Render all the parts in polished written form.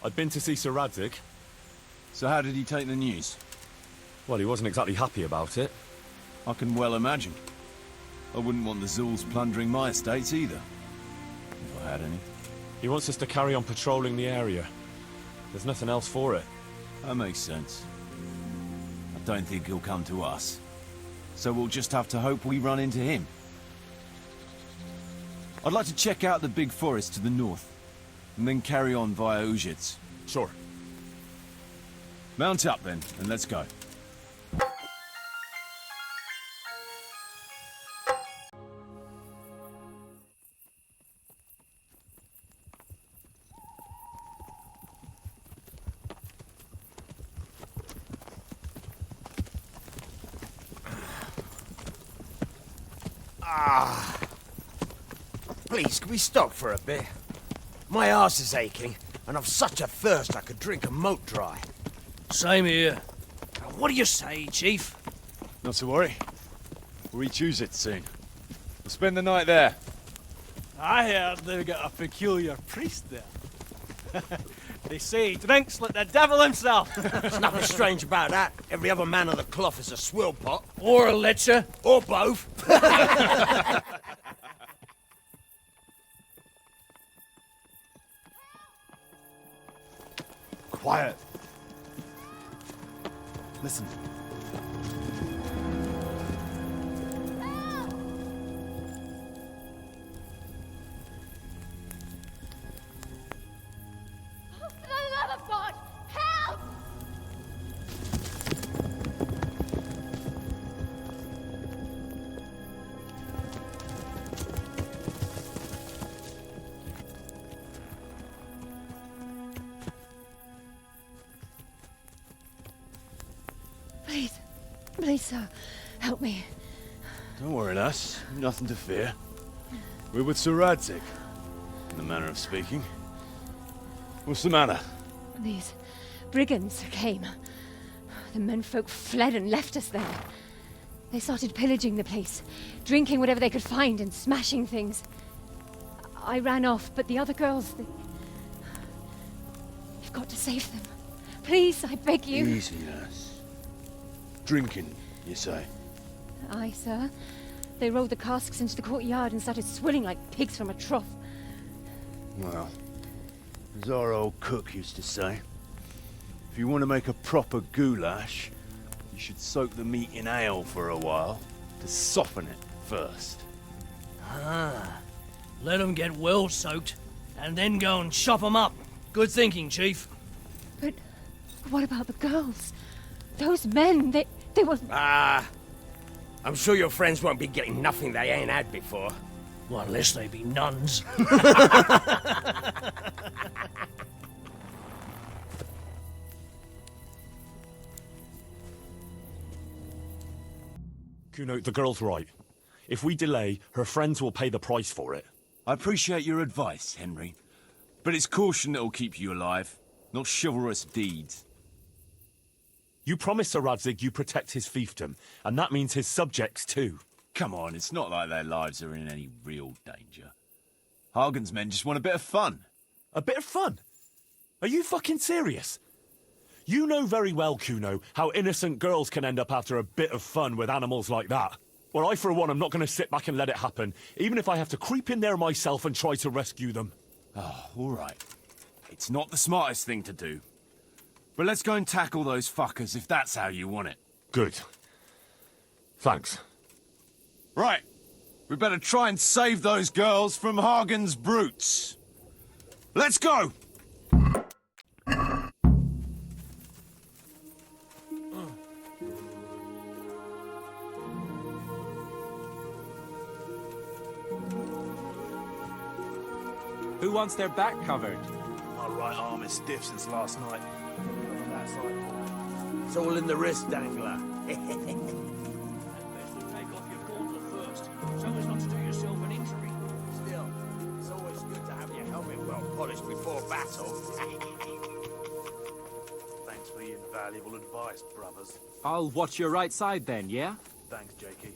I'd been to see Sir Radzig. So how did he take the news? Well, he wasn't exactly happy about it. I can well imagine. I wouldn't want the Zulls plundering my estates either. If I had any. He wants us to carry on patrolling the area. There's nothing else for it. That makes sense. I don't think he'll come to us. So we'll just have to hope we run into him. I'd like to check out the big forest to the north, and then carry on via Uzhitz. Sure. Mount up then, and let's go. Please, can we stop for a bit? My arse is aching, and I've such a thirst I could drink a moat dry. Same here. What do you say, Chief? Not to worry. We'll reach Uzhitz soon. We'll spend the night there. I heard they've got a peculiar priest there. They say he drinks like the devil himself. There's nothing strange about that. Every other man on the cloth is a swill pot. Or a lecher. Or both. Quiet. Listen. For the love of God, help! Please, sir, help me. Don't worry, lass. Nothing to fear. We're with Sir Radzig, in the manner of speaking. What's the matter? These brigands came. The menfolk fled and left us there. They started pillaging the place, drinking whatever they could find and smashing things. I ran off, but the other girls, You've got to save them. Please, I beg you. Easy, lass. Drinking, you say? Aye, sir. They rolled the casks into the courtyard and started swilling like pigs from a trough. Well, as our old cook used to say, if you want to make a proper goulash, you should soak the meat in ale for a while to soften it first. Ah, let them get well soaked, and then go and chop them up. Good thinking, Chief. But what about the girls? Those men, they were... I'm sure your friends won't be getting nothing they ain't had before. Well, unless they be nuns. Kuno, the girl's right. If we delay, her friends will pay the price for it. I appreciate your advice, Henry. But it's caution that'll keep you alive, not chivalrous deeds. You promised Sir Radzig you protect his fiefdom, and that means his subjects too. Come on, it's not like their lives are in any real danger. Hagen's men just want a bit of fun. A bit of fun? Are you fucking serious? You know very well, Kuno, how innocent girls can end up after a bit of fun with animals like that. Well, I, for one, am not going to sit back and let it happen, even if I have to creep in there myself and try to rescue them. Oh, all right. It's not the smartest thing to do. But let's go and tackle those fuckers if that's how you want it. Good. Thanks. Right. We better try and save those girls from Hagen's brutes. Let's go! Who wants their back covered? My right arm is stiff since last night. It's all in the wrist dangler. Best to take off your gauntlet first, so as not to do yourself an injury. Still, it's always good to have your helmet well polished before battle. Thanks for the invaluable advice, brothers. I'll watch your right side then, yeah? Thanks, Jakey.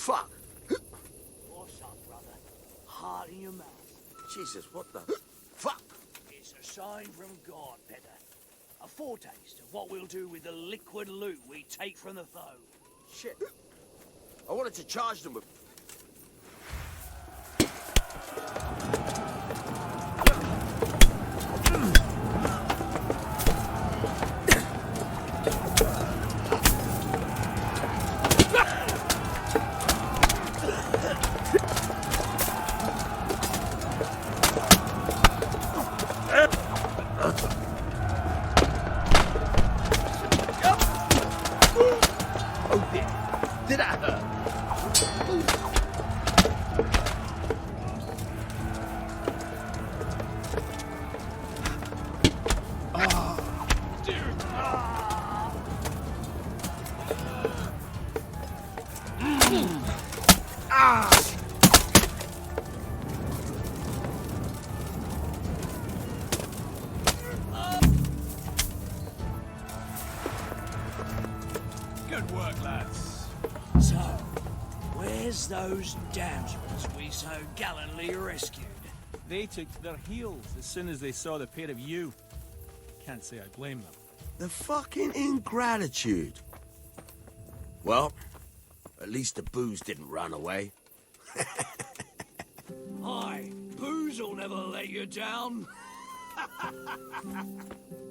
Fuck! What's up, brother? Heart in your mouth. Jesus, what the... Fuck! It's a sign from God, Peter. A foretaste of what we'll do with the liquid loot we take from the foe. Shit. I wanted to charge them with... Did I hurt? Good work, lads. So, where's those damsels we so gallantly rescued? They took their heels as soon as they saw the pair of you. Can't say I blame them. The fucking ingratitude. Well, at least the booze didn't run away. Aye, booze'll never let you down.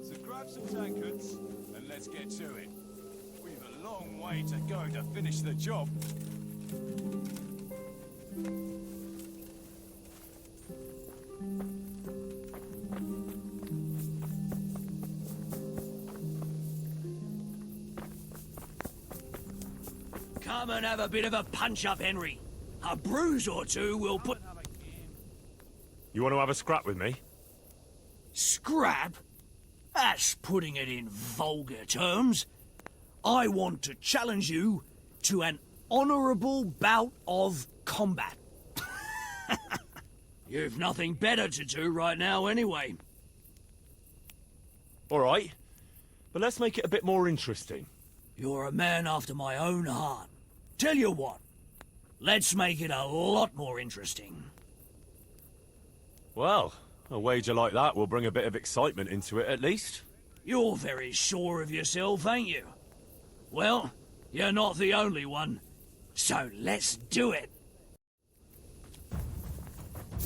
So grab some tankards and let's get to it. We've a long way to go to finish the job. Come and have a bit of a punch-up, Henry. A bruise or two will put... You want to have a scrap with me? Scrap? That's putting it in vulgar terms. I want to challenge you to an honourable bout of combat. You've nothing better to do right now anyway. All right. But let's make it a bit more interesting. You're a man after my own heart. Tell you what, let's make it a lot more interesting. Well, a wager like that will bring a bit of excitement into it, at least. You're very sure of yourself, ain't you? Well, you're not the only one. So let's do it.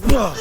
Go!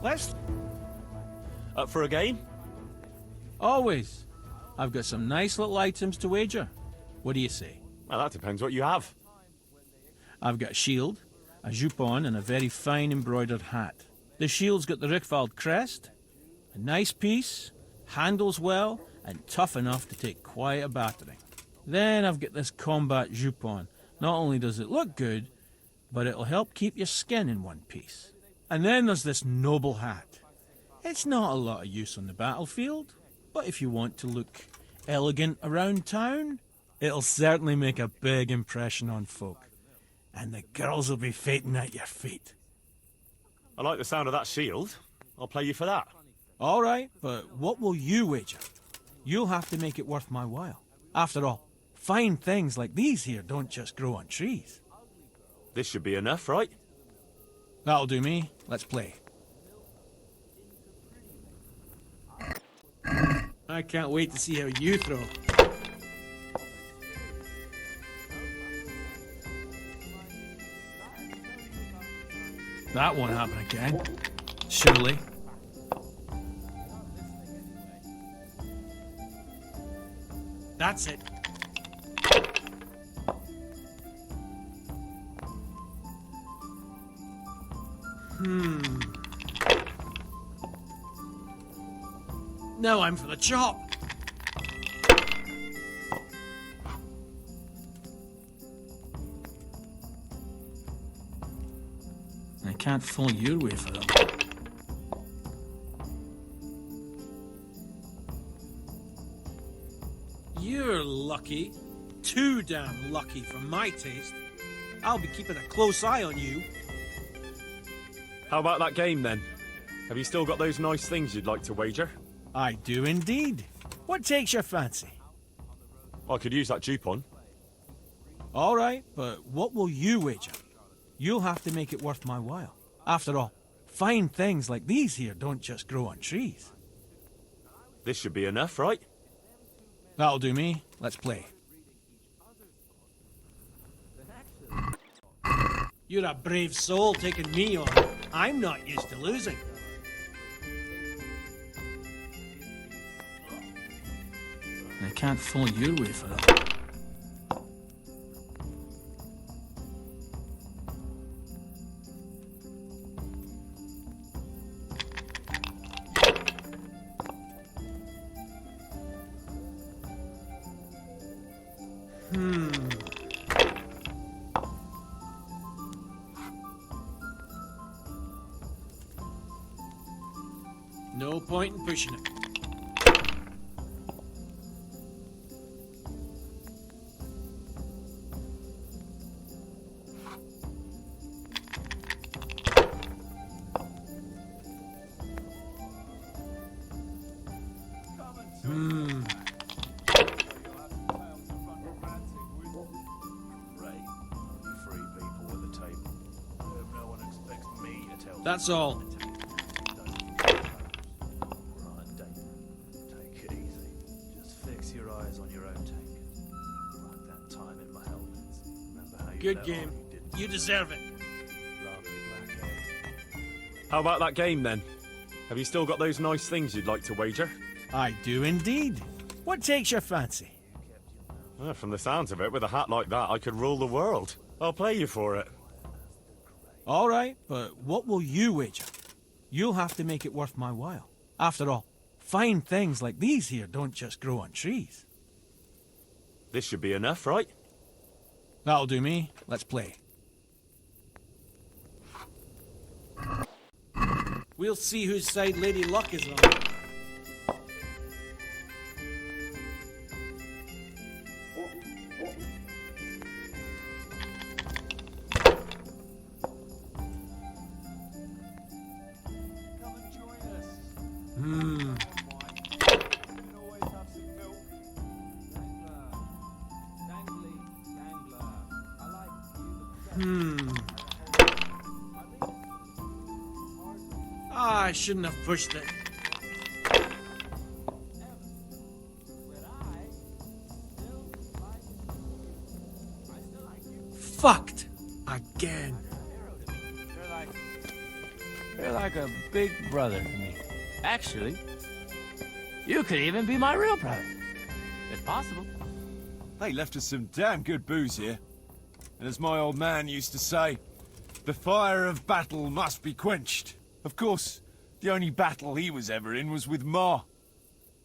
Let's... Up for a game? Always. I've got some nice little items to wager. What do you say? Well, that depends what you have. I've got a shield, a jupon, and a very fine embroidered hat. The shield's got the Rickfald crest, a nice piece, handles well, and tough enough to take quite a battering. Then I've got this combat jupe on. Not only does it look good, but it'll help keep your skin in one piece. And then there's this noble hat. It's not a lot of use on the battlefield, but if you want to look elegant around town, it'll certainly make a big impression on folk. And the girls will be fainting at your feet. I like the sound of that shield. I'll play you for that. All right, but what will you wager? You'll have to make it worth my while. After all, fine things like these here don't just grow on trees. This should be enough, right? That'll do me. Let's play. I can't wait to see how you throw. That won't happen again. Surely. That's it. Now I'm for the chop. I can't fool your way for them. You're lucky. Too damn lucky for my taste. I'll be keeping a close eye on you. How about that game, then? Have you still got those nice things you'd like to wager? I do indeed. What takes your fancy? I could use that jupe on. All right, but what will you wager? You'll have to make it worth my while. After all, fine things like these here don't just grow on trees. This should be enough, right? That'll do me. Let's play. You're a brave soul taking me on. I'm not used to losing. I can't fool your way for them. No point in pushing it. That's all. Take it easy. Just fix your eyes on your own tank. Like that time in my helmets. Remember how you Good let game. on you didn't? You deserve it. Lovely black hair. How about that game, then? Have you still got those nice things you'd like to wager? I do indeed. What takes your fancy? From the sounds of it, with a hat like that, I could rule the world. I'll play you for it. All right, but what will you wager? You'll have to make it worth my while. After all, fine things like these here don't just grow on trees. This should be enough, right? That'll do me. Let's play. We'll see whose side Lady Luck is on. I shouldn't have pushed it. Fucked again. You're like a big brother to me. Actually, you could even be my real brother. It's possible. They left us some damn good booze here. And as my old man used to say, the fire of battle must be quenched. Of course, the only battle he was ever in was with Ma.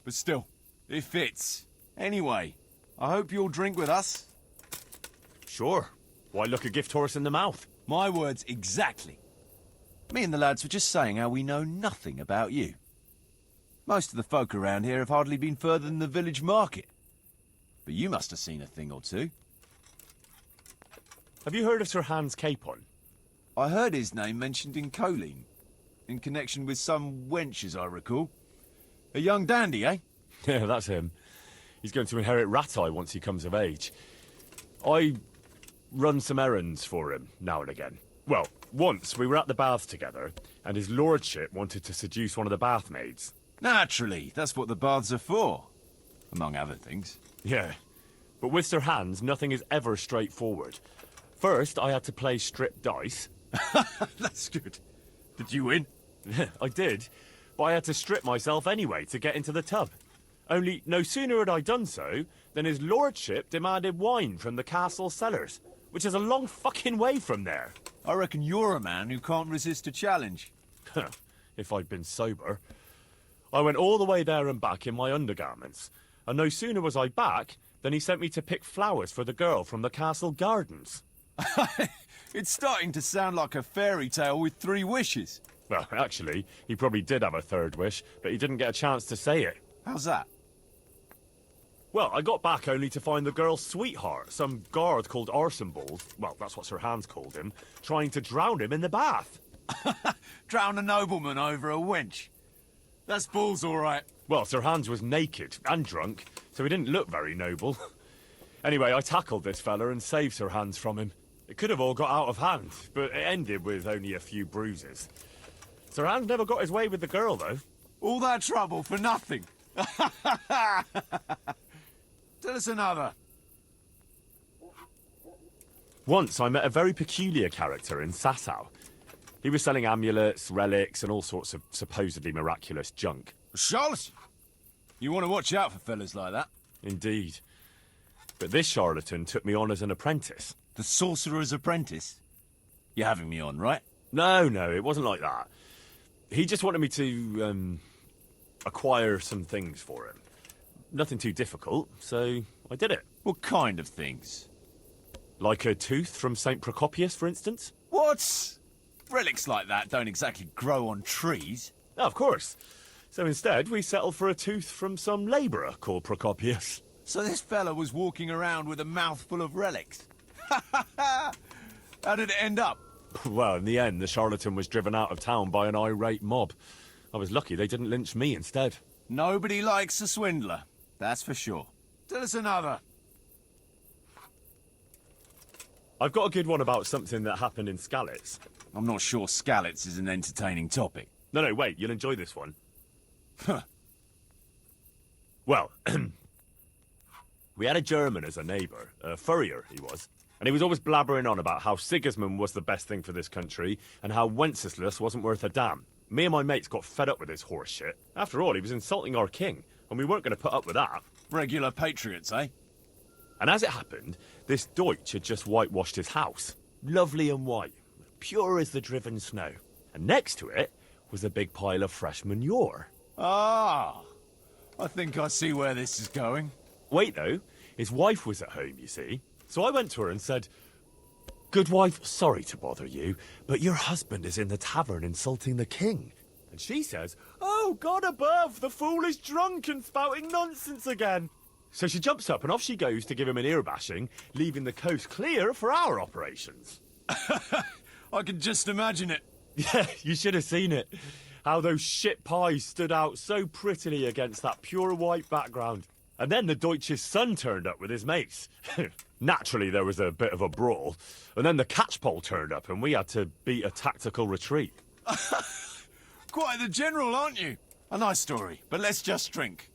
But still, It fits. Anyway, I hope you'll drink with us. Sure. Why look a gift horse in the mouth? My words exactly. Me and the lads were just saying how we know nothing about you. Most of the folk around here have hardly been further than the village market. But you must have seen a thing or two. Have you heard of Sir Hans Capon? I heard his name mentioned in Colleen, in connection with some wench, as I recall. A young dandy, eh? Yeah, that's him. He's going to inherit Rat-Eye once he comes of age. I run some errands for him now and again. Well, once we were at the baths together, and his lordship wanted to seduce one of the bath maids. Naturally, that's what the baths are for, among other things. Yeah, but with Sir Hans, nothing is ever straightforward. First, I had to play strip dice. That's good. Did you win? I did, but I had to strip myself anyway to get into the tub. Only, no sooner had I done so, than his lordship demanded wine from the castle cellars, which is a long fucking way from there. I reckon you're a man who can't resist a challenge. If I'd been sober. I went all the way there and back in my undergarments, and no sooner was I back, than he sent me to pick flowers for the girl from the castle gardens. It's starting to sound like a fairy tale with 3 wishes. Well, actually, he probably did have a third wish, but he didn't get a chance to say it. How's that? Well, I got back only to find the girl's sweetheart, some guard called Arsenballs, well, that's what Sir Hans called him, trying to drown him in the bath. Drown a nobleman over a wench. That's balls, all right. Well, Sir Hans was naked and drunk, so he didn't look very noble. Anyway, I tackled this fella and saved Sir Hans from him. It could have all got out of hand, but it ended with only a few bruises. Sir Hans never got his way with the girl, though. All that trouble for nothing. Tell us another. Once I met a very peculiar character in Sasau. He was selling amulets, relics, and all sorts of supposedly miraculous junk. Charlatan! You want to watch out for fellas like that. Indeed. But this charlatan took me on as an apprentice. The sorcerer's apprentice? You're having me on, right? No, it wasn't like that. He just wanted me to, acquire some things for him. Nothing too difficult, so I did it. What kind of things? Like a tooth from St. Procopius, for instance? What? Relics like that don't exactly grow on trees. Oh, of course. So instead, we settled for a tooth from some labourer called Procopius. So this fella was walking around with a mouthful of relics. How did it end up? Well, in the end, the charlatan was driven out of town by an irate mob. I was lucky they didn't lynch me instead. Nobody likes a swindler, that's for sure. Tell us another. I've got a good one about something that happened in Skalitz. I'm not sure Skalitz is an entertaining topic. No, wait, you'll enjoy this one. Huh. Well, we had a German as a neighbour, a furrier he was. And he was always blabbering on about how Sigismund was the best thing for this country, and how Wenceslas wasn't worth a damn. Me and my mates got fed up with his horse shit. After all, he was insulting our king, and we weren't going to put up with that. Regular patriots, eh? And as it happened, this Deutsch had just whitewashed his house. Lovely and white, pure as the driven snow. And next to it was a big pile of fresh manure. Ah, I think I see where this is going. Wait, though, his wife was at home, you see. So I went to her and said, "Good wife, sorry to bother you, but your husband is in the tavern insulting the king." And she says, "Oh, God above, the fool is drunk and spouting nonsense again." So she jumps up and off she goes to give him an ear bashing, leaving the coast clear for our operations. I can just imagine it. Yeah, you should have seen it. How those shit pies stood out so prettily against that pure white background. And then the Deutsch's son turned up with his mates. Naturally, there was a bit of a brawl. And then the catchpole turned up and we had to beat a tactical retreat. Quite the general, aren't you? A nice story, but let's just drink.